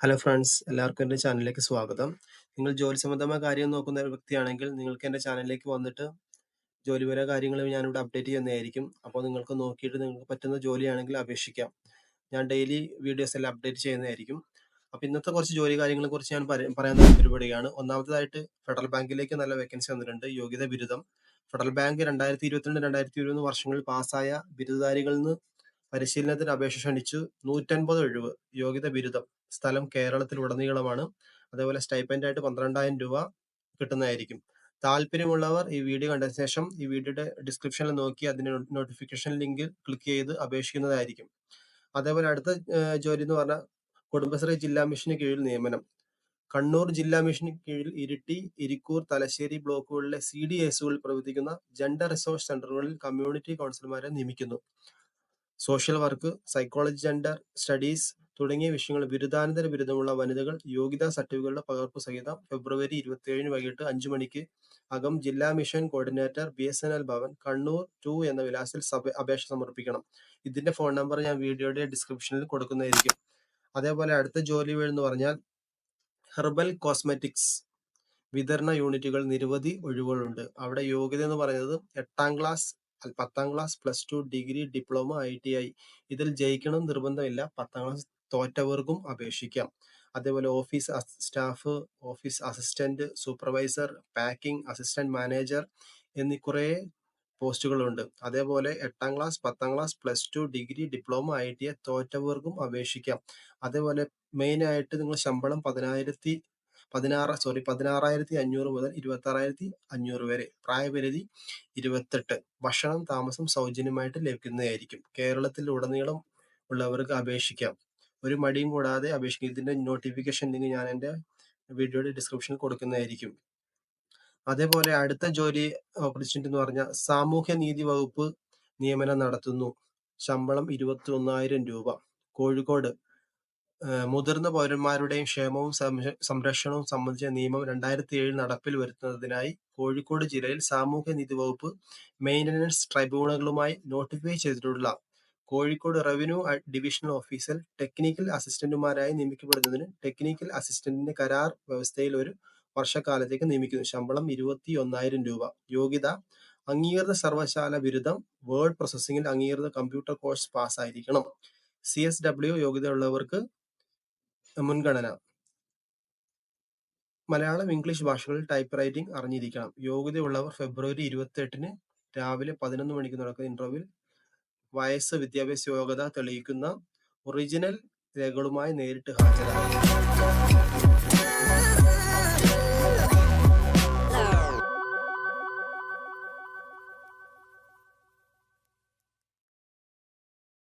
Hello friends, എല്ലാവർക്കും എൻ്റെ ചാനലിലേക്ക് സ്വാഗതം. നിങ്ങൾ ജോലി സംബന്ധമായ കാര്യം നോക്കുന്ന ഒരു വ്യക്തിയാണെങ്കിൽ നിങ്ങൾക്ക് എൻ്റെ ചാനലിലേക്ക് വന്നിട്ട് ജോലിപരമായ കാര്യങ്ങൾ ഞാനിവിടെ അപ്ഡേറ്റ് ചെയ്യുന്നതായിരിക്കും. അപ്പോൾ നിങ്ങൾക്ക് നോക്കിയിട്ട് നിങ്ങൾക്ക് പറ്റുന്ന ജോലിയാണെങ്കിൽ അപേക്ഷിക്കാം. ഞാൻ ഡെയിലി വീഡിയോസ് എല്ലാം അപ്ഡേറ്റ് ചെയ്യുന്നതായിരിക്കും. അപ്പോൾ ഇന്നത്തെ കുറച്ച് ജോലി കാര്യങ്ങളെ കുറിച്ച് ഞാൻ പറയാൻ താല്പര്യപ്പെടുകയാണ്. ഒന്നാമതായിട്ട് ഫെഡറൽ ബാങ്കിലേക്ക് നല്ല വേക്കൻസി വന്നിട്ടുണ്ട്. യോഗ്യത ബിരുദം. ഫെഡറൽ ബാങ്ക് 2022-2023 വർഷങ്ങളിൽ പാസ്സായ ബിരുദധാരികളിൽ നിന്ന് പരിശീലനത്തിന് അപേക്ഷ ക്ഷണിച്ചു. 150 ഒഴിവ്. യോഗ്യത ബിരുദം. സ്ഥലം കേരളത്തിലുടനീളമാണ്. അതേപോലെ സ്റ്റൈപ്പൻഡ് ആയിട്ട് 12,000 രൂപ കിട്ടുന്നതായിരിക്കും. താല്പര്യമുള്ളവർ ഈ വീഡിയോ കണ്ടതിന് ശേഷം ഈ വീഡിയോയുടെ ഡിസ്ക്രിപ്ഷനിൽ നോക്കി അതിന്റെ നോട്ടിഫിക്കേഷൻ ലിങ്കിൽ ക്ലിക്ക് ചെയ്ത് അപേക്ഷിക്കുന്നതായിരിക്കും. അതേപോലെ അടുത്ത ജോലി എന്ന് പറഞ്ഞാൽ കുടുംബശ്രീ ജില്ലാ മിഷന് കീഴിൽ നിയമനം. കണ്ണൂർ ജില്ലാ മിഷന് കീഴിൽ ഇരിട്ടി, ഇരിക്കൂർ, തലശ്ശേരി ബ്ലോക്കുകളിലെ CDSകളിൽ പ്രവർത്തിക്കുന്ന ജെൻഡർ റിസോഴ്സ് സെന്ററുകളിൽ കമ്മ്യൂണിറ്റി കൗൺസിലർമാരെ നിയമിക്കുന്നു. Social work, psychology, gender studies തുടങ്ങിയ വിഷയങ്ങൾ ബിരുദാനന്തര ബിരുദമുള്ള വനിതകൾ യോഗ്യതാ സർട്ടിഫിക്കറ്റുകളുടെ പകർപ്പ് സഹിതം ഫെബ്രുവരി 27 വൈകിട്ട് 5 മണിക്ക് അകം ജില്ലാ mission coordinator BSNL Bhavan, Kannur 2 എന്ന വിലാസത്തിൽ അപേക്ഷ സമർപ്പിക്കണം. ഇതിന്റെ ഫോൺ നമ്പർ ഞാൻ വീഡിയോയുടെ ഡിസ്ക്രിപ്ഷനിൽ കൊടുക്കുന്നതായിരിക്കും. അതേപോലെ അടുത്ത ജോലി എന്ന് പറഞ്ഞാൽ ഹെർബൽ കോസ്മെറ്റിക്സ് വിതരണ യൂണിറ്റുകൾ നിരവധി ഒഴിവുകളുണ്ട്. അവിടെ യോഗ്യത എന്ന് പറയുന്നത് 8ാം class, 10ാം class, +2, degree, diploma, ITI. ഇതിൽ ജയിക്കണം നിർബന്ധമില്ല. 10ാം ക്ലാസ് തോറ്റവർക്കും അപേക്ഷിക്കാം. അതേപോലെ office staff, office assistant, supervisor, packing assistant manager എന്നീ കുറേ പോസ്റ്റുകളുണ്ട്. അതേപോലെ 8ാം class, 10ാം class, +2, degree, diploma, ITI തോറ്റവർക്കും അപേക്ഷിക്കാം. അതേപോലെ മെയിൻ ആയിട്ട് നിങ്ങൾ ശമ്പളം 16,500 മുതൽ 26,500 വരെ. പ്രായപരിധി 28. ഭക്ഷണം, താമസം സൗജന്യമായിട്ട് ലഭിക്കുന്നതായിരിക്കും. കേരളത്തിലുടനീളം ഉള്ളവർക്ക് അപേക്ഷിക്കാം. ഒരു മടിയും കൂടാതെ അപേക്ഷിക്കാം. ഇതിന്റെ നോട്ടിഫിക്കേഷൻ ലിങ്ക് ഞാൻ എൻ്റെ വീഡിയോയുടെ ഡിസ്ക്രിപ്ഷനിൽ കൊടുക്കുന്നതായിരിക്കും. അതേപോലെ അടുത്ത ജോലി ഓപ്പർച്യൂണിറ്റി എന്ന് പറഞ്ഞാൽ സാമൂഹ്യ നീതി വകുപ്പ് നിയമനം നടത്തുന്നു. ശമ്പളം 21,000 രൂപ. കോഴിക്കോട്. മുതിർന്ന പൗരന്മാരുടെയും ക്ഷേമവും സംരക്ഷണവും സംബന്ധിച്ച നിയമം 2007 നടപ്പിൽ വരുത്തുന്നതിനായി കോഴിക്കോട് ജില്ലയിൽ സാമൂഹ്യനീതി വകുപ്പ് മെയിന്റനൻസ് ട്രൈബ്യൂണലുകളുമായി നോട്ടിഫൈ ചെയ്തിട്ടുള്ള കോഴിക്കോട് റവന്യൂ ഡിവിഷണൽ ഓഫീസിൽ ടെക്നിക്കൽ അസിസ്റ്റന്റുമാരായി നിയമിക്കപ്പെടുന്നതിന് ടെക്നിക്കൽ അസിസ്റ്റന്റിന്റെ കരാർ വ്യവസ്ഥയിൽ 1 വർഷക്കാലത്തേക്ക് നിയമിക്കുന്നു. ശമ്പളം 21,000 രൂപ. യോഗ്യത അംഗീകൃത സർവകലാശാല ബിരുദം, വേർഡ് പ്രോസസ്സിംഗിൽ അംഗീകൃത കമ്പ്യൂട്ടർ കോഴ്സ് പാസ്സായിരിക്കണം. CSW യോഗ്യതയുള്ളവർക്ക് മുൻഗണന. മലയാളം, ഇംഗ്ലീഷ് ഭാഷകളിൽ ടൈപ്പ് റൈറ്റിംഗ് അറിഞ്ഞിരിക്കണം. യോഗ്യതയുള്ളവർ ഫെബ്രുവരി 28 രാവിലെ 11 മണിക്ക് നടക്കുന്ന ഇന്റർവ്യൂവിൽ വയസ്സ്, വിദ്യാഭ്യാസ യോഗ്യത തെളിയിക്കുന്ന ഒറിജിനൽ രേഖകളുമായി നേരിട്ട് ഹാജരാകും.